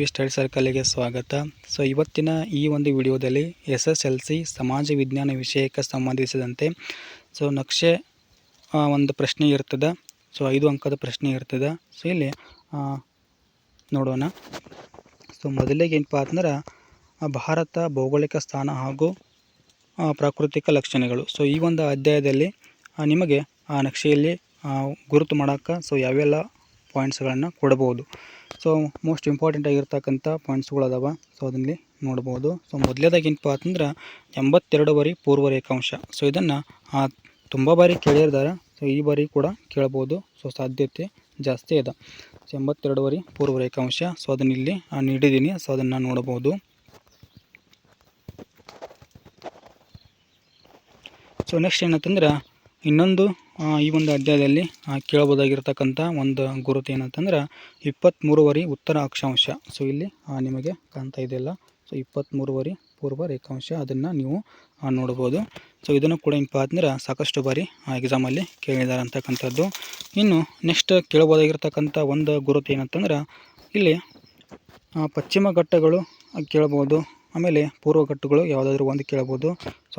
Study ಸರ್ಕಲ್ಗೆ ಸ್ವಾಗತ. So ಇವತ್ತಿನ ಈ ಒಂದು ವಿಡಿಯೋದಲ್ಲಿ SSLC ಸಮಾಜ ವಿಜ್ಞಾನ ವಿಷಯಕ್ಕೆ ಸಂಬಂಧಿಸಿದಂತೆ ನಕ್ಷೆ ಒಂದು ಪ್ರಶ್ನೆ ಇರ್ತದೆ. 5 ಅಂಕದ ಪ್ರಶ್ನೆ ಇರ್ತದೆ. ಇಲ್ಲಿ ನೋಡೋಣ. ಮೊದಲಿಗೆ ಏನಪ್ಪ ಅಂದ್ರೆ ಭಾರತ ಭೌಗೋಳಿಕ ಸ್ಥಾನ ಹಾಗೂ ಪ್ರಾಕೃತಿಕ ಲಕ್ಷಣಗಳು. ಈ ಒಂದು ಅಧ್ಯಾಯದಲ್ಲಿ ನಿಮಗೆ ಆ ನಕ್ಷೆಯಲ್ಲಿ ಗುರುತು ಮಾಡೋಕ್ಕೆ ಯಾವೆಲ್ಲ ಪಾಯಿಂಟ್ಸ್ಗಳನ್ನು ಕೊಡಬಹುದು. ಮೋಸ್ಟ್ ಇಂಪಾರ್ಟೆಂಟ್ ಆಗಿರ್ತಕ್ಕಂಥ ಪಾಯಿಂಟ್ಸ್ಗಳು ಅದಾವ. ಅದರಲ್ಲಿ ನೋಡ್ಬೋದು. ಮೊದಲೇದಾಗಿ ಏನಪ್ಪ ಅಂತಂದ್ರೆ 82 ಬಾರಿ ಪೂರ್ವ ರೇಖಾಂಶ. ಇದನ್ನು ತುಂಬ ಬಾರಿ ಕೇಳಿರ್ತಾರೆ. ಈ ಬಾರಿ ಕೂಡ ಕೇಳ್ಬೋದು. ಸಾಧ್ಯತೆ ಜಾಸ್ತಿ ಇದೆ. 82 ಬಾರಿ ಪೂರ್ವ ರೇಖಾಂಶ. ಅದನ್ನು ಇಲ್ಲಿ ನೀಡಿದ್ದೀನಿ. ಅದನ್ನು ನೋಡ್ಬೋದು. ನೆಕ್ಸ್ಟ್ ಏನಂತಂದ್ರೆ ಇನ್ನೊಂದು ಈ ಒಂದು ಅಧ್ಯಾಯದಲ್ಲಿ ಕೇಳಬಹುದಾಗಿರ್ತಕ್ಕಂಥ ಒಂದು ಗುರುತು ಏನಂತಂದ್ರೆ 23 ಬಾರಿ ಉತ್ತರ ಅಕ್ಷಾಂಶ. ಇಲ್ಲಿ ನಿಮಗೆ ಕಾಣ್ತಾ ಇದೆಯಲ್ಲ. 23 ಬಾರಿ ಪೂರ್ವ ರೇಖಾಂಶ. ಅದನ್ನು ನೀವು ನೋಡ್ಬೋದು. ಇದನ್ನು ಕೂಡ ಏನಪ್ಪ ಅಂದ್ರೆ ಸಾಕಷ್ಟು ಬಾರಿ ಎಕ್ಸಾಮಲ್ಲಿ ಕೇಳಿದ್ದಾರೆ ಅಂತಕ್ಕಂಥದ್ದು. ಇನ್ನು ನೆಕ್ಸ್ಟ್ ಕೇಳಬಹುದಾಗಿರ್ತಕ್ಕಂಥ ಒಂದು ಗುರುತು ಏನಂತಂದ್ರೆ ಇಲ್ಲಿ ಪಶ್ಚಿಮ ಘಟ್ಟಗಳು ಕೇಳ್ಬೋದು. ಆಮೇಲೆ ಪೂರ್ವ ಘಟ್ಟಗಳು ಯಾವುದಾದ್ರೂ ಒಂದು ಕೇಳ್ಬೋದು.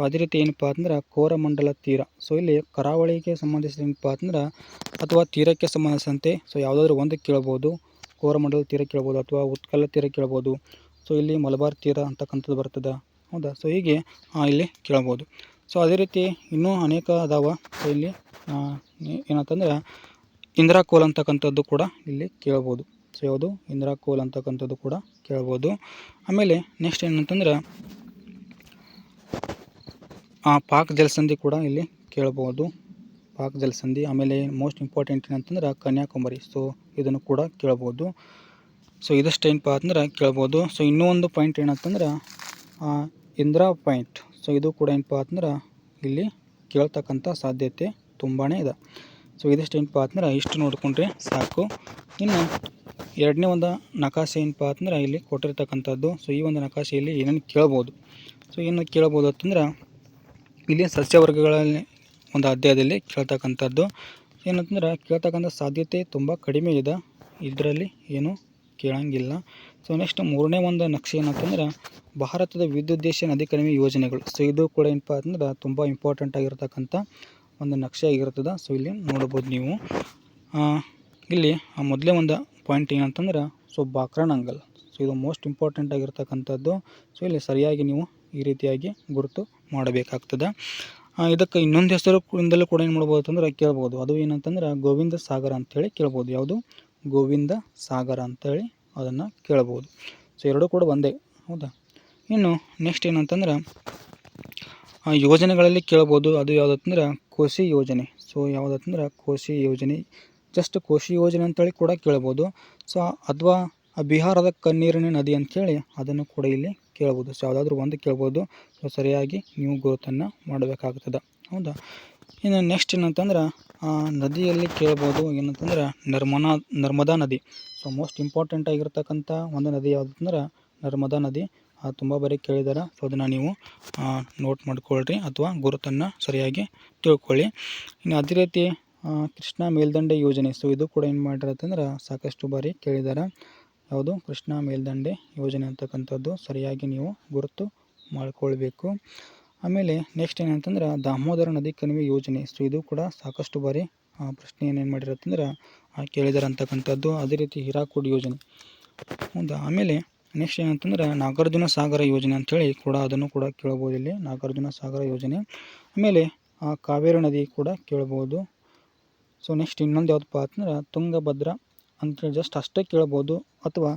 ಅದೇ ರೀತಿ ಏನಪ್ಪ ಅಂದ್ರೆ ಕೋರಮಂಡಲ ತೀರ. ಇಲ್ಲಿ ಕರಾವಳಿಗೆ ಸಂಬಂಧಿಸಿದ ಏನಪ್ಪ ಅಂದ್ರೆ ಅಥವಾ ತೀರಕ್ಕೆ ಸಂಬಂಧಿಸಿದಂತೆ ಯಾವುದಾದ್ರೂ ಒಂದು ಕೇಳ್ಬೋದು. ಕೋರಮಂಡಲ ತೀರ ಕೇಳ್ಬೋದು ಅಥವಾ ಉತ್ಕಲ ತೀರ ಕೇಳ್ಬೋದು. ಇಲ್ಲಿ ಮಲಬಾರ್ ತೀರ ಅಂತಕ್ಕಂಥದ್ದು ಬರ್ತದೆ. ಹೌದಾ. ಹೀಗೆ ಇಲ್ಲಿ ಕೇಳ್ಬೋದು. ಅದೇ ರೀತಿ ಇನ್ನೂ ಅನೇಕ ಅದಾವ. ಇಲ್ಲಿ ಏನಂತಂದ್ರೆ ಇಂದಿರಾ ಕೋಲ್ ಅಂತಕ್ಕಂಥದ್ದು ಕೂಡ ಇಲ್ಲಿ ಕೇಳ್ಬೋದು. ಯಾವುದು ಇಂದಿರಾ ಕೋಲ್ ಅಂತಕ್ಕಂಥದ್ದು ಕೂಡ ಕೇಳ್ಬೋದು. ಆಮೇಲೆ ನೆಕ್ಸ್ಟ್ ಏನಂತಂದ್ರೆ ಪಾಕ್ ಜಲಸಂಧಿ ಕೂಡ ಇಲ್ಲಿ ಕೇಳ್ಬೋದು. ಪಾಕ್ ಜಲಸಂಧಿ. ಆಮೇಲೆ ಮೋಸ್ಟ್ ಇಂಪಾರ್ಟೆಂಟ್ ಏನಂತಂದ್ರೆ ಕನ್ಯಾಕುಮಾರಿ. ಇದನ್ನು ಕೂಡ ಕೇಳ್ಬೋದು. ಇದಷ್ಟು ಏನಪ್ಪ ಅಂದ್ರೆ ಕೇಳ್ಬೋದು. ಇನ್ನೂ ಒಂದು ಪಾಯಿಂಟ್ ಏನಂತಂದ್ರೆ ಇಂದಿರಾ ಪಾಯಿಂಟ್. ಇದು ಕೂಡ ಏನಪ್ಪ ಅಂದ್ರೆ ಇಲ್ಲಿ ಕೇಳ್ತಕ್ಕಂಥ ಸಾಧ್ಯತೆ ತುಂಬಾ ಇದೆ. ಇದಷ್ಟು ಏನಪ್ಪ ಅಂದ್ರೆ ಇಷ್ಟು ನೋಡಿಕೊಂಡ್ರೆ ಸಾಕು. ಇನ್ನು ಎರಡನೇ ಒಂದು ನಕಾಶೆ ಏನಪ್ಪ ಅಂದ್ರೆ ಇಲ್ಲಿ ಕೊಟ್ಟಿರ್ತಕ್ಕಂಥದ್ದು. ಈ ಒಂದು ನಕಾಶೆಯಲ್ಲಿ ಏನೇನು ಕೇಳ್ಬೋದು. ಏನು ಕೇಳ್ಬೋದು ಅಂತಂದ್ರೆ ಇಲ್ಲಿ ಸಸ್ಯವರ್ಗಗಳಲ್ಲಿ ಒಂದು ಅಧ್ಯಾಯದಲ್ಲಿ ಕೇಳ್ತಕ್ಕಂಥದ್ದು. ಏನಂತಂದ್ರೆ ಕೇಳ್ತಕ್ಕಂಥ ಸಾಧ್ಯತೆ ತುಂಬ ಕಡಿಮೆ ಇದೆ. ಇದರಲ್ಲಿ ಏನು ಕೇಳಂಗಿಲ್ಲ. ನೆಕ್ಸ್ಟ್ ಮೂರನೇ ಒಂದು ನಕ್ಷೆ ಏನಂತಂದ್ರೆ ಭಾರತದ ವಿದ್ಯುದ್ದೇಶ ನದಿ ಕಣಿವೆ ಯೋಜನೆಗಳು. ಇದು ಕೂಡ ಏನಪ್ಪ ಅಂದ್ರೆ ತುಂಬ ಇಂಪಾರ್ಟೆಂಟ್ ಆಗಿರ್ತಕ್ಕಂಥ ಒಂದು ನಕ್ಷೆ ಆಗಿರ್ತದೆ. ಇಲ್ಲಿ ನೋಡ್ಬೋದು ನೀವು. ಇಲ್ಲಿ ಮೊದಲೇ ಒಂದು ಪಾಯಿಂಟ್ ಏನಂತಂದ್ರೆ ಬಾಕ್ರಾನ್ ಅಂಗಲ್. ಇದು ಮೋಸ್ಟ್ ಇಂಪಾರ್ಟೆಂಟ್ ಆಗಿರ್ತಕ್ಕಂಥದ್ದು. ಇಲ್ಲಿ ಸರಿಯಾಗಿ ನೀವು ಈ ರೀತಿಯಾಗಿ ಗುರುತು ಮಾಡಬೇಕಾಗ್ತದೆ. ಇದಕ್ಕೆ ಇನ್ನೊಂದು ಹೆಸರಿಂದಲೂ ಕೂಡ ಏನು ಮಾಡ್ಬೋದು ಅಂತಂದ್ರೆ ಕೇಳ್ಬೋದು. ಅದು ಏನಂತಂದ್ರೆ ಗೋವಿಂದ ಸಾಗರ ಅಂಥೇಳಿ ಕೇಳ್ಬೋದು. ಯಾವುದು ಗೋವಿಂದ ಸಾಗರ ಅಂಥೇಳಿ ಅದನ್ನು ಕೇಳ್ಬೋದು. ಎರಡೂ ಕೂಡ ಒಂದೇ. ಹೌದಾ. ಇನ್ನು ನೆಕ್ಸ್ಟ್ ಏನಂತಂದ್ರೆ ಯೋಜನೆಗಳಲ್ಲಿ ಕೇಳ್ಬೋದು. ಅದು ಯಾವುದಂತಂದ್ರೆ ಕೋಸಿ ಯೋಜನೆ. ಯಾವುದಂತಂದ್ರೆ ಕೋಸಿ ಯೋಜನೆ. ಜಸ್ಟ್ ಕೋಶಿ ಯೋಜನೆ ಅಂತೇಳಿ ಕೂಡ ಕೇಳ್ಬೋದು. ಅಥವಾ ಬಿಹಾರದ ಕಣ್ಣೀರಿನ ನದಿ ಅಂಥೇಳಿ ಅದನ್ನು ಕೂಡ ಇಲ್ಲಿ ಕೇಳ್ಬೋದು. ಯಾವುದಾದ್ರೂ ಒಂದು ಕೇಳ್ಬೋದು. ಸರಿಯಾಗಿ ನೀವು ಗುರುತನ್ನು ಮಾಡಬೇಕಾಗ್ತದೆ. ಹೌದಾ. ಇನ್ನು ನೆಕ್ಸ್ಟ್ ಏನಂತಂದ್ರೆ ನದಿಯಲ್ಲಿ ಕೇಳ್ಬೋದು. ಏನಂತಂದ್ರೆ ನರ್ಮದಾ ನದಿ. ಮೋಸ್ಟ್ ಇಂಪಾರ್ಟೆಂಟ್ ಆಗಿರ್ತಕ್ಕಂಥ ಒಂದು ನದಿ ಯಾವುದಂದ್ರೆ ನರ್ಮದಾ ನದಿ. ತುಂಬ ಬಾರಿ ಕೇಳಿದ್ದಾರೆ. ಅದನ್ನು ನೀವು ನೋಟ್ ಮಾಡ್ಕೊಳ್ರಿ ಅಥವಾ ಗುರುತನ್ನು ಸರಿಯಾಗಿ ತಿಳ್ಕೊಳ್ಳಿ. ಇನ್ನು ಅದೇ ರೀತಿ ಕೃಷ್ಣಾ ಮೇಲ್ದಂಡೆ ಯೋಜನೆ. ಇದು ಕೂಡ ಏನು ಮಾಡಿರತ್ತಂದ್ರೆ ಸಾಕಷ್ಟು ಬಾರಿ ಕೇಳಿದ್ದಾರೆ. ಯಾವುದು ಕೃಷ್ಣಾ ಮೇಲ್ದಂಡೆ ಯೋಜನೆ ಅಂತಕ್ಕಂಥದ್ದು ಸರಿಯಾಗಿ ನೀವು ಗುರುತು ಮಾಡಿಕೊಳ್ಬೇಕು. ಆಮೇಲೆ ನೆಕ್ಸ್ಟ್ ಏನಂತಂದ್ರೆ ದಾಮೋದರ ನದಿ ಕಣಿವೆ ಯೋಜನೆ. ಇದು ಕೂಡ ಸಾಕಷ್ಟು ಬಾರಿ ಪ್ರಶ್ನೆ ಏನೇನು ಮಾಡಿರತ್ತಂದ್ರೆ ಕೇಳಿದ್ದಾರೆ ಅಂತಕ್ಕಂಥದ್ದು. ಅದೇ ರೀತಿ ಹಿರಾಕುಡ್ ಯೋಜನೆ. ಹೌದಾ. ಆಮೇಲೆ ನೆಕ್ಸ್ಟ್ ಏನಂತಂದ್ರೆ ನಾಗಾರ್ಜುನ ಸಾಗರ ಯೋಜನೆ ಅಂಥೇಳಿ ಕೂಡ ಅದನ್ನು ಕೂಡ ಕೇಳ್ಬೋದು. ಇಲ್ಲಿ ನಾಗಾರ್ಜುನ ಸಾಗರ ಯೋಜನೆ. ಆಮೇಲೆ ಕಾವೇರಿ ನದಿ ಕೂಡ ಕೇಳ್ಬೋದು. ನೆಕ್ಸ್ಟ್ ಇನ್ನೊಂದು ಯಾವುದಪ್ಪ ಅಂತಂದ್ರೆ ತುಂಗಭದ್ರಾ ಅಂತೇಳಿ ಜಸ್ಟ್ ಅಷ್ಟೇ ಕೇಳ್ಬೋದು. ಅಥವಾ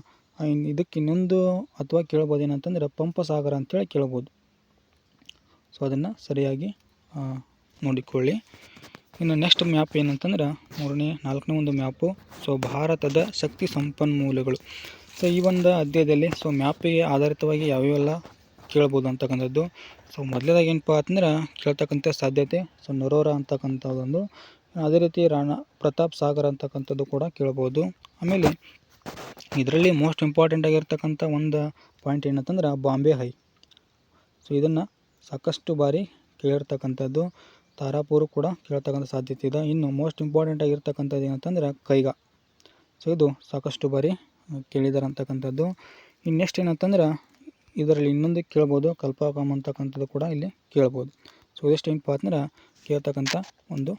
ಇದಕ್ಕೆ ಇನ್ನೊಂದು ಅಥವಾ ಕೇಳ್ಬೋದು ಏನಂತಂದ್ರೆ ಪಂಪಸಾಗರ ಅಂತೇಳಿ ಕೇಳ್ಬೋದು. ಅದನ್ನು ಸರಿಯಾಗಿ ನೋಡಿಕೊಳ್ಳಿ. ಇನ್ನು ನೆಕ್ಸ್ಟ್ ಮ್ಯಾಪ್ ಏನಂತಂದ್ರೆ ನಾಲ್ಕನೇ ಒಂದು ಮ್ಯಾಪು. ಭಾರತದ ಶಕ್ತಿ ಸಂಪನ್ಮೂಲಗಳು. ಈ ಒಂದು ಅಧ್ಯಾಯದಲ್ಲಿ ಮ್ಯಾಪಿಗೆ ಆಧಾರಿತವಾಗಿ ಯಾವ್ಯಾವೆಲ್ಲ ಕೇಳ್ಬೋದು ಅಂತಕ್ಕಂಥದ್ದು. ಮೊದಲೇದಾಗಿ ಏನಪ್ಪ ಅಂತಂದ್ರೆ ಕೇಳ್ತಕ್ಕಂಥ ಸಾಧ್ಯತೆ ನರೋರಾ ಅಂತಕ್ಕಂಥದ್ದೊಂದು. ಅದೇ ರೀತಿ ರಾಣಾ ಪ್ರತಾಪ್ ಸಾಗರ್ ಅಂತಕ್ಕಂಥದ್ದು ಕೂಡ ಕೇಳ್ಬೋದು. ಆಮೇಲೆ ಇದರಲ್ಲಿ ಮೋಸ್ಟ್ ಇಂಪಾರ್ಟೆಂಟ್ ಆಗಿರ್ತಕ್ಕಂಥ ಒಂದು ಪಾಯಿಂಟ್ ಏನಂತಂದ್ರೆ ಬಾಂಬೆ ಹೈ. ಇದನ್ನು ಸಾಕಷ್ಟು ಬಾರಿ ಕೇಳಿರ್ತಕ್ಕಂಥದ್ದು. ತಾರಾಪುರ ಕೂಡ ಕೇಳ್ತಕ್ಕಂಥ ಸಾಧ್ಯತೆ ಇದೆ. ಇನ್ನು ಮೋಸ್ಟ್ ಇಂಪಾರ್ಟೆಂಟ್ ಆಗಿರ್ತಕ್ಕಂಥದ್ದು ಏನಂತಂದ್ರೆ ಕೈಗಾ. ಇದು ಸಾಕಷ್ಟು ಬಾರಿ ಕೇಳಿದ್ದಾರೆ ಅಂತಕ್ಕಂಥದ್ದು. ಇನ್ನು ನೆಕ್ಸ್ಟ್ ಏನಂತಂದ್ರೆ ಇದರಲ್ಲಿ ಇನ್ನೊಂದು ಕೇಳ್ಬೋದು, ಕಲ್ಪಕಾಮ್ ಅಂತಕ್ಕಂಥದ್ದು ಕೂಡ ಇಲ್ಲಿ ಕೇಳ್ಬೋದು. ಸೊ ಇದಿಷ್ಟು ಏನಪ್ಪ ಅಂದ್ರೆ ಕೇಳ್ತಕ್ಕಂಥ ಒಂದು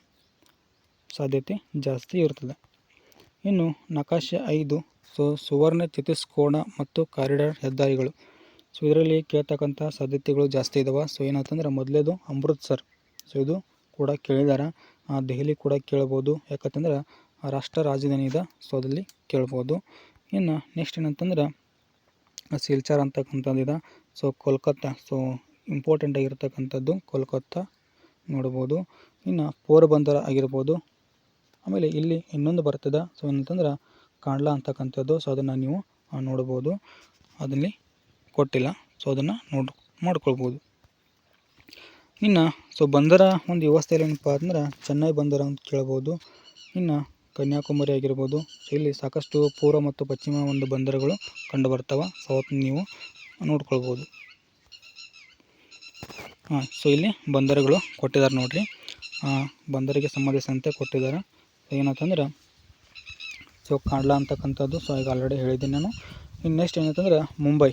ಸಾಧ್ಯತೆ ಜಾಸ್ತಿ ಇರ್ತದೆ. ಇನ್ನು ನಕಾಶೆ 5 ಸೊ ಸುವರ್ಣ ಚತುಷ್ಕೋನ ಮತ್ತು ಕಾರಿಡಾರ್ ಹೆದ್ದಾರಿಗಳು. ಸೊ ಇದರಲ್ಲಿ ಕೇಳ್ತಕ್ಕಂಥ ಸಾಧ್ಯತೆಗಳು ಜಾಸ್ತಿ ಇದಾವೆ. ಸೊ ಏನಂತಂದ್ರೆ ಮೊದಲೇದು ಅಮೃತ್ಸರ್, ಸೊ ಇದು ಕೂಡ ಕೇಳಿದಾರೆ. ದೆಹಲಿ ಕೂಡ ಕೇಳ್ಬೋದು, ಯಾಕಂತಂದ್ರೆ ರಾಷ್ಟ್ರ ರಾಜಧಾನಿ ಇದೆ, ಸೊ ಅದಲ್ಲಿ ಕೇಳ್ಬೋದು. ಇನ್ನು ನೆಕ್ಸ್ಟ್ ಏನಂತಂದ್ರೆ ಸಿಲ್ಚಾರ್ ಅಂತಕ್ಕಂಥದ್ದಿದೆ. ಸೊ ಕೋಲ್ಕತ್ತಾ, ಸೊ ಇಂಪಾರ್ಟೆಂಟ್ ಆಗಿರ್ತಕ್ಕಂಥದ್ದು ಕೋಲ್ಕತ್ತಾ ನೋಡ್ಬೋದು. ಇನ್ನು ಪೋರಬಂದರ ಆಗಿರ್ಬೋದು. ಆಮೇಲೆ ಇಲ್ಲಿ ಇನ್ನೊಂದು ಬರ್ತದೆ, ಸೊ ಏನಂತಂದ್ರೆ ಕಾಂಡ್ಲಾ ಅಂತಕ್ಕಂಥದ್ದು. ಸೊ ಅದನ್ನು ನೀವು ನೋಡ್ಬೋದು, ಅದಲ್ಲಿ ಕೊಟ್ಟಿಲ್ಲ, ಸೊ ಅದನ್ನು ಮಾಡ್ಕೊಳ್ಬೋದು. ಇನ್ನು ಸೊ ಬಂದರ ಒಂದು ವ್ಯವಸ್ಥೆಯಲ್ಲಿ ಏನಪ್ಪ ಅಂದ್ರೆ ಚೆನ್ನೈ ಬಂದರ ಅಂತ ಕೇಳ್ಬೋದು. ಇನ್ನು ಕನ್ಯಾಕುಮಾರಿ ಆಗಿರ್ಬೋದು. ಸೊ ಇಲ್ಲಿ ಸಾಕಷ್ಟು ಪೂರ್ವ ಮತ್ತು ಪಶ್ಚಿಮ ಒಂದು ಬಂದರುಗಳು ಕಂಡು ಬರ್ತಾವೆ. ಸೊ ಅವತ್ತು ನೀವು ನೋಡ್ಕೊಳ್ಬೋದು. ಸೊ ಇಲ್ಲಿ ಬಂದರುಗಳು ಕೊಟ್ಟಿದ್ದಾರೆ ನೋಡಿರಿ, ಬಂದರಿಗೆ ಸಂಬಂಧಿಸಿದಂತೆ ಕೊಟ್ಟಿದ್ದಾರೆ. ಏನಂತಂದ್ರೆ ಸೊ ಕಾಂಡ್ಲಾ ಅಂತಕ್ಕಂಥದ್ದು, ಸೊ ಈಗ ಆಲ್ರೆಡಿ ಹೇಳಿದ್ದೀನಿ ನಾನು. ಇನ್ನು ನೆಕ್ಸ್ಟ್ ಏನಂತಂದ್ರೆ ಮುಂಬೈ,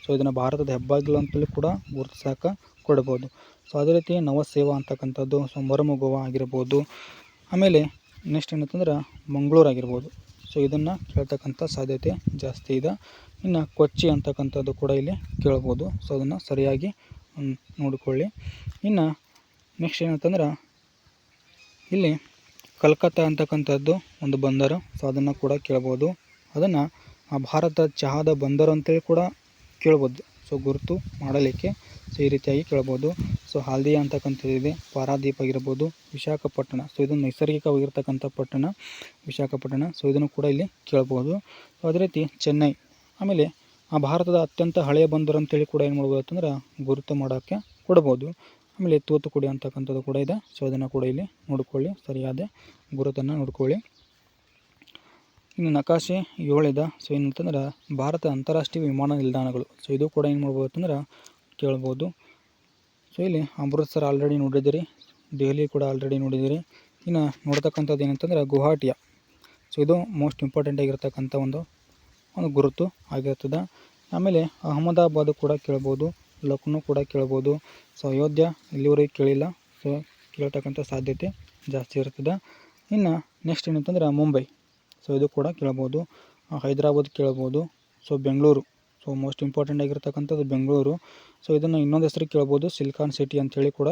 ಸೊ ಇದನ್ನು ಭಾರತದ ಹೆಬ್ಬಾಗಿಲು ಅಂತಲೂ ಕೂಡ ಗುರುತಿಸೋಕೆ ಕೊಡ್ಬೋದು. ಸೊ ಅದೇ ರೀತಿ ನವಸೇವಾ ಅಂತಕ್ಕಂಥದ್ದು, ಸೊ ಮರುಮಗುವ ಆಗಿರ್ಬೋದು. ಆಮೇಲೆ ನೆಕ್ಸ್ಟ್ ಏನಂತಂದ್ರೆ ಮಂಗಳೂರು ಆಗಿರ್ಬೋದು. ಸೊ ಇದನ್ನು ಕೇಳ್ತಕ್ಕಂಥ ಸಾಧ್ಯತೆ ಜಾಸ್ತಿ ಇದೆ. ಇನ್ನು ಕೊಚ್ಚಿ ಅಂತಕ್ಕಂಥದ್ದು ಕೂಡ ಇಲ್ಲಿ ಕೇಳ್ಬೋದು. ಸೊ ಅದನ್ನು ಸರಿಯಾಗಿ ನೋಡಿಕೊಳ್ಳಿ. ಇನ್ನು ನೆಕ್ಸ್ಟ್ ಏನಂತಂದ್ರೆ ಇಲ್ಲಿ ಕಲ್ಕತ್ತಾ ಅಂತಕ್ಕಂಥದ್ದು ಒಂದು ಬಂದರು, ಸೊ ಅದನ್ನು ಕೂಡ ಕೇಳ್ಬೋದು. ಅದನ್ನು ಭಾರತ ಚಹಾದ ಬಂದರು ಅಂತೇಳಿ ಕೂಡ ಕೇಳ್ಬೋದು, ಸೊ ಗುರುತು ಮಾಡಲಿಕ್ಕೆ. ಸೊ ಈ ರೀತಿಯಾಗಿ ಕೇಳ್ಬೋದು. ಸೊ ಹಾಲ್ದಿಯಾ ಅಂತಕ್ಕಂಥದ್ದಿದೆ, ಪಾರಾದೀಪ್ ಆಗಿರ್ಬೋದು. ವಿಶಾಖಪಟ್ಟಣ, ಸೊ ಇದು ನೈಸರ್ಗಿಕವಾಗಿರ್ತಕ್ಕಂಥ ಪಟ್ಟಣ ವಿಶಾಖಪಟ್ಟಣ, ಸೊ ಇದನ್ನು ಕೂಡ ಇಲ್ಲಿ ಕೇಳ್ಬೋದು. ಸೊ ಅದೇ ರೀತಿ ಚೆನ್ನೈ, ಆಮೇಲೆ ಭಾರತದ ಅತ್ಯಂತ ಹಳೆಯ ಬಂದರು ಅಂತೇಳಿ ಕೂಡ ಏನು ಮಾಡ್ಬೋದು ಅಂತಂದ್ರೆ ಗುರುತು ಮಾಡೋಕ್ಕೆ ಕೊಡ್ಬೋದು. ಆಮೇಲೆ ತೂತುಕುಡಿ ಅಂತಕ್ಕಂಥದ್ದು ಕೂಡ ಇದೆ, ಸೊ ಅದನ್ನು ಕೂಡ ಇಲ್ಲಿ ನೋಡ್ಕೊಳ್ಳಿ, ಸರಿಯಾದ ಗುರುತನ್ನು ನೋಡ್ಕೊಳ್ಳಿ. ಇನ್ನು ನಕಾಶೆ 7 ಇದೆ. ಸೊ ಏನಂತಂದ್ರೆ ಭಾರತ ಅಂತಾರಾಷ್ಟ್ರೀಯ ವಿಮಾನ ನಿಲ್ದಾಣಗಳು, ಸೊ ಇದು ಕೂಡ ಏನು ಮಾಡ್ಬೋದು ಅಂತಂದ್ರೆ ಕೇಳ್ಬೋದು. ಸೊ ಇಲ್ಲಿ ಅಮೃತ್ಸರ್ ಆಲ್ರೆಡಿ ನೋಡಿದ್ದೀರಿ, ದೆಹಲಿ ಕೂಡ ಆಲ್ರೆಡಿ ನೋಡಿದ್ದೀರಿ. ಇನ್ನು ನೋಡ್ತಕ್ಕಂಥದ್ದು ಏನಂತಂದ್ರೆ ಗುವಾಹಟಿಯ, ಸೊ ಇದು ಮೋಸ್ಟ್ ಇಂಪಾರ್ಟೆಂಟ್ ಆಗಿರ್ತಕ್ಕಂಥ ಒಂದು ಗುರುತು ಆಗಿರ್ತದೆ. ಆಮೇಲೆ ಅಹಮದಾಬಾದ್ ಕೂಡ ಕೇಳ್ಬೋದು, ಲಕ್ನೋ ಕೂಡ ಕೇಳ್ಬೋದು. ಸೊ ಅಯೋಧ್ಯ ಇಲ್ಲಿವರೆಗೆ ಕೇಳಿಲ್ಲ, ಸೊ ಕೇಳ್ತಕ್ಕಂಥ ಸಾಧ್ಯತೆ ಜಾಸ್ತಿ ಇರ್ತದೆ. ಇನ್ನು ನೆಕ್ಸ್ಟ್ ಏನಂತಂದ್ರೆ ಮುಂಬೈ, ಸೊ ಇದು ಕೂಡ ಕೇಳ್ಬೋದು. ಹೈದರಾಬಾದ್ ಕೇಳ್ಬೋದು. So Bengaluru, so most important ಆಗಿರ್ತಕ್ಕಂಥದ್ದು ಬೆಂಗಳೂರು. ಸೊ ಇದನ್ನು ಇನ್ನೊಂದು ಹೆಸರು ಕೇಳ್ಬೋದು, ಸಿಲಿಕಾನ್ ಸಿಟಿ ಅಂಥೇಳಿ ಕೂಡ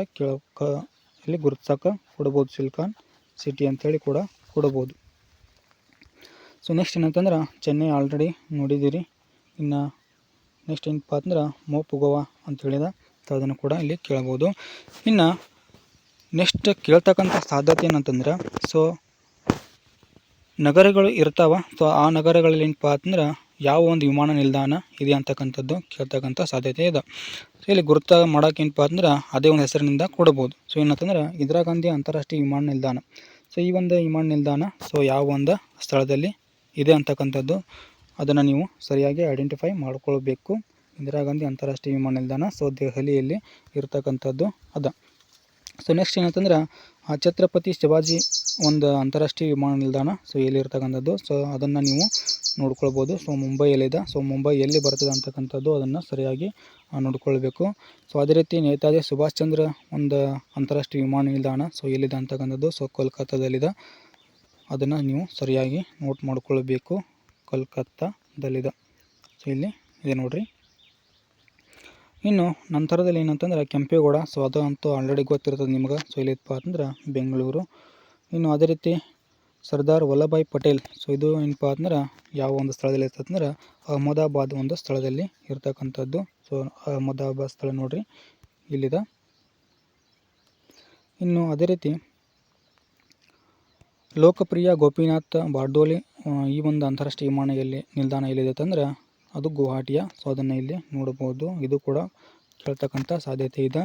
ಇಲ್ಲಿ ಗುರುತಿಸೋಕೆ ಕೊಡ್ಬೋದು, ಸಿಲಿಕಾನ್ ಸಿಟಿ ಅಂಥೇಳಿ ಕೂಡ ಕೊಡ್ಬೋದು. ಸೊ ನೆಕ್ಸ್ಟ್ ಏನಂತಂದ್ರೆ ಚೆನ್ನೈ ಆಲ್ರೆಡಿ ನೋಡಿದ್ದೀರಿ. ಇನ್ನು ನೆಕ್ಸ್ಟ್ ಏನಪ್ಪ ಅಂದ್ರೆ ಮೋಪುಗೋವಾ ಅಂತ ಹೇಳಿದ, ಸೊ ಅದನ್ನು ಕೂಡ ಇಲ್ಲಿ ಕೇಳ್ಬೋದು. ಇನ್ನು ನೆಕ್ಸ್ಟ್ ಕೇಳ್ತಕ್ಕಂಥ ಸಾಧ್ಯತೆ ಏನಂತಂದ್ರೆ ಸೊ ನಗರಗಳು ಇರ್ತಾವೆ. ಸೊ ಆ ನಗರಗಳಲ್ಲಿ ಏನಪ್ಪ ಅಂತಂದ್ರೆ ಯಾವ ಒಂದು ವಿಮಾನ ನಿಲ್ದಾಣ ಇದೆ ಅಂತಕ್ಕಂಥದ್ದು ಕೇಳ್ತಕ್ಕಂಥ ಸಾಧ್ಯತೆ ಇದೆ. ಸೊ ಇಲ್ಲಿ ಗುರುತ ಮಾಡೋಕೆ ಏನಪ್ಪ ಅಂದ್ರೆ ಅದೇ ಒಂದು ಹೆಸರಿನಿಂದ ಕೊಡ್ಬೋದು. ಸೊ ಏನಂತಂದ್ರೆ ಇಂದಿರಾ ಗಾಂಧಿ ಅಂತಾರಾಷ್ಟ್ರೀಯ ವಿಮಾನ ನಿಲ್ದಾಣ. ಸೊ ಈ ಒಂದು ವಿಮಾನ ನಿಲ್ದಾಣ ಸೊ ಯಾವ ಒಂದು ಸ್ಥಳದಲ್ಲಿ ಇದೆ ಅಂತಕ್ಕಂಥದ್ದು ಅದನ್ನು ನೀವು ಸರಿಯಾಗಿ ಐಡೆಂಟಿಫೈ ಮಾಡ್ಕೊಳ್ಬೇಕು. ಇಂದಿರಾ ಗಾಂಧಿ ಅಂತಾರಾಷ್ಟ್ರೀಯ ವಿಮಾನ ನಿಲ್ದಾಣ ಸೊ ದೆಹಲಿಯಲ್ಲಿ ಇರ್ತಕ್ಕಂಥದ್ದು ಅದ. ಸೊ ನೆಕ್ಸ್ಟ್ ಏನಂತಂದ್ರೆ ಛತ್ರಪತಿ ಶಿವಾಜಿ ಒಂದು ಅಂತಾರಾಷ್ಟ್ರೀಯ ವಿಮಾನ ನಿಲ್ದಾಣ, ಸೊ ಎಲ್ಲಿರ್ತಕ್ಕಂಥದ್ದು, ಸೊ ಅದನ್ನು ನೀವು ನೋಡ್ಕೊಳ್ಬೋದು. ಸೊ ಮುಂಬೈಯಲ್ಲಿದೆ. ಸೊ ಮುಂಬೈ ಎಲ್ಲಿ ಬರ್ತದೆ ಅಂತಕ್ಕಂಥದ್ದು ಅದನ್ನು ಸರಿಯಾಗಿ ನೋಡ್ಕೊಳ್ಬೇಕು. ಸೊ ಅದೇ ರೀತಿ ನೇತಾಜಿ ಸುಭಾಷ್ ಚಂದ್ರ ಒಂದು ಅಂತಾರಾಷ್ಟ್ರೀಯ ವಿಮಾನ ನಿಲ್ದಾಣ, ಸೊ ಎಲ್ಲಿದೆ ಅಂತಕ್ಕಂಥದ್ದು, ಸೊ ಕೋಲ್ಕತ್ತಾದಲ್ಲಿದೆ. ಅದನ್ನು ನೀವು ಸರಿಯಾಗಿ ನೋಟ್ ಮಾಡ್ಕೊಳ್ಬೇಕು, ಕೋಲ್ಕತ್ತಾದಲ್ಲಿದೆ. ಸೊ ಇಲ್ಲಿ ಇದೆ ನೋಡಿರಿ. ಇನ್ನು ನಂತರದಲ್ಲಿ ಏನಂತಂದ್ರೆ ಕೆಂಪೇಗೌಡ, ಸೊ ಅದು ಅಂತೂ ಆಲ್ರೆಡಿ ಗೊತ್ತಿರ್ತದೆ ನಿಮ್ಗೆ. ಸೊ ಇಲ್ಲಿಪ್ಪ ಅಂತಂದ್ರೆ ಬೆಂಗಳೂರು. ಇನ್ನು ಅದೇ ರೀತಿ ಸರ್ದಾರ್ ವಲ್ಲಭಭಾಯ್ ಪಟೇಲ್, ಸೊ ಇದು ಏನಪ್ಪ ಅಂದ್ರೆ ಯಾವ ಒಂದು ಸ್ಥಳದಲ್ಲಿ ಇರ್ತದಂದ್ರೆ ಅಹಮದಾಬಾದ್ ಒಂದು ಸ್ಥಳದಲ್ಲಿ ಇರ್ತಕ್ಕಂಥದ್ದು. ಸೊ ಅಹಮದಾಬಾದ್ ಸ್ಥಳ ನೋಡಿರಿ ಇಲ್ಲಿದೆ. ಇನ್ನು ಅದೇ ರೀತಿ ಲೋಕಪ್ರಿಯ ಗೋಪಿನಾಥ್ ಬಾರ್ಡೋಲಿ ಈ ಒಂದು ಅಂತಾರಾಷ್ಟ್ರೀಯ ವಿಮಾನ ನಿಲ್ದಾಣ ಎಲ್ಲಿದೆ ಅಂತಂದ್ರೆ ಅದು ಗುವಾಹಟಿಯ. ಸೊ ಅದನ್ನು ಇಲ್ಲಿ ನೋಡ್ಬೋದು, ಇದು ಕೂಡ ಕೇಳ್ತಕ್ಕಂಥ ಸಾಧ್ಯತೆ ಇದೆ.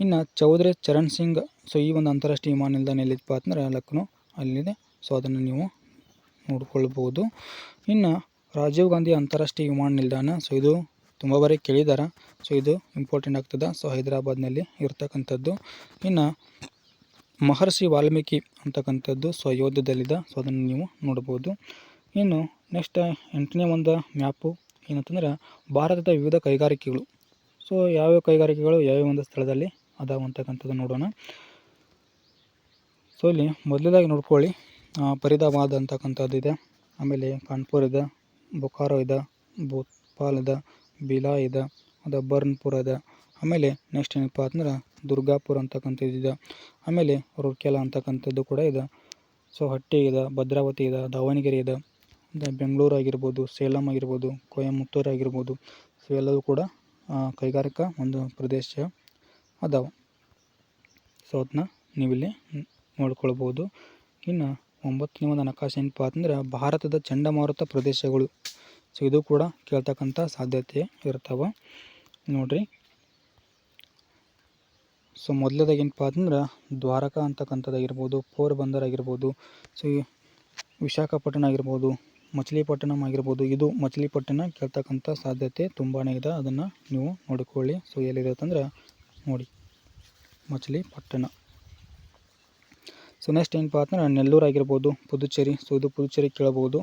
ಇನ್ನು ಚೌಧರಿ ಚರಣ್ ಸಿಂಗ್, ಸೊ ಈ ಒಂದು ಅಂತಾರಾಷ್ಟ್ರೀಯ ವಿಮಾನ ನಿಲ್ದಾಣ ಎಲ್ಲಿದೆಪ್ಪ ಅಂದ್ರೆ ಲಕ್ನೋ ಅಲ್ಲಿದೆ. ಸೊ ಅದನ್ನು ನೀವು ನೋಡ್ಕೊಳ್ಬೋದು. ಇನ್ನು ರಾಜೀವ್ ಗಾಂಧಿ ಅಂತಾರಾಷ್ಟ್ರೀಯ ವಿಮಾನ ನಿಲ್ದಾಣ, ಸೊ ಇದು ತುಂಬ ಬಾರಿ ಕೇಳಿದ್ದಾರೆ. ಸೊ ಇದು ಇಂಪಾರ್ಟೆಂಟ್ ಆಗ್ತದೆ. ಸೊ ಹೈದರಾಬಾದ್ನಲ್ಲಿ ಇರ್ತಕ್ಕಂಥದ್ದು. ಇನ್ನು ಮಹರ್ಷಿ ವಾಲ್ಮೀಕಿ ಅಂತಕ್ಕಂಥದ್ದು ಸೊ ಅಯೋಧ್ಯದಲ್ಲಿದೆ. ಸೊ ಅದನ್ನು ನೀವು ನೋಡ್ಬೋದು. ಇನ್ನು ನೆಕ್ಸ್ಟ್ 8ನೇ ಒಂದು ಮ್ಯಾಪು ಏನಂತಂದ್ರೆ ಭಾರತದ ವಿವಿಧ ಕೈಗಾರಿಕೆಗಳು. ಸೊ ಯಾವ್ಯಾವ ಕೈಗಾರಿಕೆಗಳು ಯಾವ್ಯಾವ ಒಂದು ಸ್ಥಳದಲ್ಲಿ ಅದಾವ ಅಂತಕ್ಕಂಥದ್ದು ನೋಡೋಣ. ಸೊ ಇಲ್ಲಿ ಮೊದಲನೇದಾಗಿ ನೋಡ್ಕೊಳ್ಳಿ, ಫರೀದಾಬಾದ್ ಅಂತಕ್ಕಂಥದ್ದು ಇದೆ, ಆಮೇಲೆ ಕಾನ್ಪುರ್ ಇದೆ, ಬೊಕಾರೋ ಇದೆ, ಭೋಪಾಲ್ ಇದೆ, ಬಿಲಾ ಇದೆ, ಅದು ಬರ್ನ್ಪುರ ಇದೆ. ಆಮೇಲೆ ನೆಕ್ಸ್ಟ್ ಏನಪ್ಪ ಅಂದ್ರೆ ದುರ್ಗಾಪುರ ಅಂತಕ್ಕಂಥದ್ದು ಇದೆ, ಆಮೇಲೆ ರೂರ್ಕೆಲಾ ಅಂತಕ್ಕಂಥದ್ದು ಕೂಡ ಇದೆ. ಸೊ ಹಟ್ಟಿ ಇದೆ, ಭದ್ರಾವತಿ ಇದೆ, ದಾವಣಗೆರೆ ಇದೆ, ಬೆಂಗಳೂರು ಆಗಿರ್ಬೋದು, ಸೇಲಂ ಆಗಿರ್ಬೋದು, ಕೊಯಮತ್ತೂರು ಆಗಿರ್ಬೋದು. ಸೊ ಎಲ್ಲವೂ ಕೂಡ ಕೈಗಾರಿಕಾ ಒಂದು ಪ್ರದೇಶ ಅದಾವೆ. ಸೊ ಅದನ್ನ ನೀವಿಲ್ಲಿ ನೋಡ್ಕೊಳ್ಬೋದು. ಇನ್ನು 9ನೇ ಒಂದು ನಕಾಶೆ ಏನಪ್ಪ ಅಂತಂದ್ರೆ ಭಾರತದ ಚಂಡಮಾರುತ ಪ್ರದೇಶಗಳು. ಸೊ ಇದು ಕೂಡ ಕೇಳ್ತಕ್ಕಂಥ ಸಾಧ್ಯತೆ ಇರ್ತಾವೆ ನೋಡ್ರಿ. ಸೊ ಮೊದಲನೇದಾಗಿ ಏನಪ್ಪ ಅಂತಂದ್ರೆ ದ್ವಾರಕಾ ಅಂತಕ್ಕಂಥದ್ದಾಗಿರ್ಬೋದು, ಪೋರ್ಬಂದರ್ ಆಗಿರ್ಬೋದು, ಸೊ ವಿಶಾಖಪಟ್ಟಣ ಆಗಿರ್ಬೋದು, ಮಚಿಲಿಪಟ್ಟಣಂ ಆಗಿರ್ಬೋದು. ಇದು ಮಚಿಲಿಪಟ್ಟಣ ಕೇಳ್ತಕ್ಕಂಥ ಸಾಧ್ಯತೆ ತುಂಬಾ ಇದೆ, ಅದನ್ನು ನೀವು ನೋಡಿಕೊಳ್ಳಿ. ಸೊ ಎಲ್ಲಿದೆ ಅಂತಂದ್ರೆ ನೋಡಿ ಮಚಿಲಿಪಟ್ಟಣ. ಸೊ ನೆಕ್ಸ್ಟ್ ಏನಪ್ಪ ಅಂತಂದ್ರೆ ನೆಲ್ಲೂರು ಆಗಿರ್ಬೋದು, ಪುದುಚೇರಿ. ಸೊ ಇದು ಪುದುಚೇರಿ ಕೇಳಬಹುದು,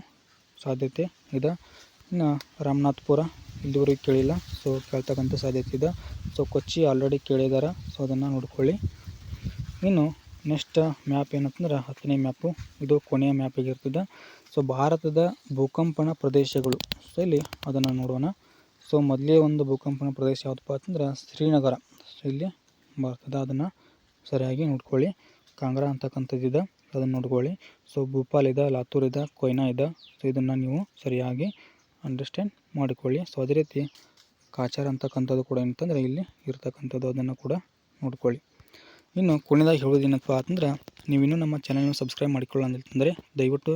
ಸಾಧ್ಯತೆ ಇದೆ. ಇನ್ನು ರಾಮನಾಥ್ಪುರ ಇಲ್ಲಿವರೆಗೆ ಕೇಳಿಲ್ಲ, ಸೊ ಕೇಳ್ತಕ್ಕಂಥ ಸಾಧ್ಯತೆ ಇದೆ. ಸೊ ಕೊಚ್ಚಿ ಆಲ್ರೆಡಿ ಕೇಳಿದ್ದಾರೆ, ಸೊ ಅದನ್ನು ನೋಡ್ಕೊಳ್ಳಿ. ಇನ್ನು ನೆಕ್ಸ್ಟ್ ಮ್ಯಾಪ್ ಏನಂತಂದ್ರೆ 10ನೇ ಮ್ಯಾಪು, ಇದು ಕೊನೆಯ ಮ್ಯಾಪ್ ಆಗಿರ್ತದೆ. ಸೊ ಭಾರತದ ಭೂಕಂಪನ ಪ್ರದೇಶಗಳು. ಸೊ ಇಲ್ಲಿ ಅದನ್ನು ನೋಡೋಣ. ಸೊ ಮೊದಲೇ ಒಂದು ಭೂಕಂಪನ ಪ್ರದೇಶ ಯಾವುದಪ್ಪ ಅಂತಂದ್ರೆ ಶ್ರೀನಗರ. ಸೊ ಇಲ್ಲಿ ಬರ್ತದೆ, ಅದನ್ನು ಸರಿಯಾಗಿ ನೋಡ್ಕೊಳ್ಳಿ. ಕಾಂಗ್ರಾ ಅಂತಕ್ಕಂಥದ್ದಿದೆ, ಅದನ್ನು ನೋಡ್ಕೊಳ್ಳಿ. ಸೊ ಭೂಪಾಲ್ ಇದೆ, ಲಾತೂರ್ ಇದೆ, ಕೊಯ್ನಾ ಇದೆ. ಸೊ ಇದನ್ನು ನೀವು ಸರಿಯಾಗಿ ಅಂಡರ್ಸ್ಟ್ಯಾಂಡ್ ಮಾಡಿಕೊಳ್ಳಿ. ಸೊ ಅದೇ ರೀತಿ ಕಾಚಾರ ಅಂತಕ್ಕಂಥದ್ದು ಕೂಡ ಏನಂತಂದರೆ ಇಲ್ಲಿ ಇರ್ತಕ್ಕಂಥದ್ದು, ಅದನ್ನು ಕೂಡ ನೋಡ್ಕೊಳ್ಳಿ. ಇನ್ನು ಕೊನೆಯದಾಗಿ ಹೇಳೋದೇನಪ್ಪ ಅಂತಂದ್ರೆ, ನೀವಿನ್ನೂ ನಮ್ಮ ಚಾನಲ್ನ ಸಬ್ಸ್ಕ್ರೈಬ್ ಮಾಡಿಕೊಳ್ಳ ಅಂತಂದರೆ ದಯವಿಟ್ಟು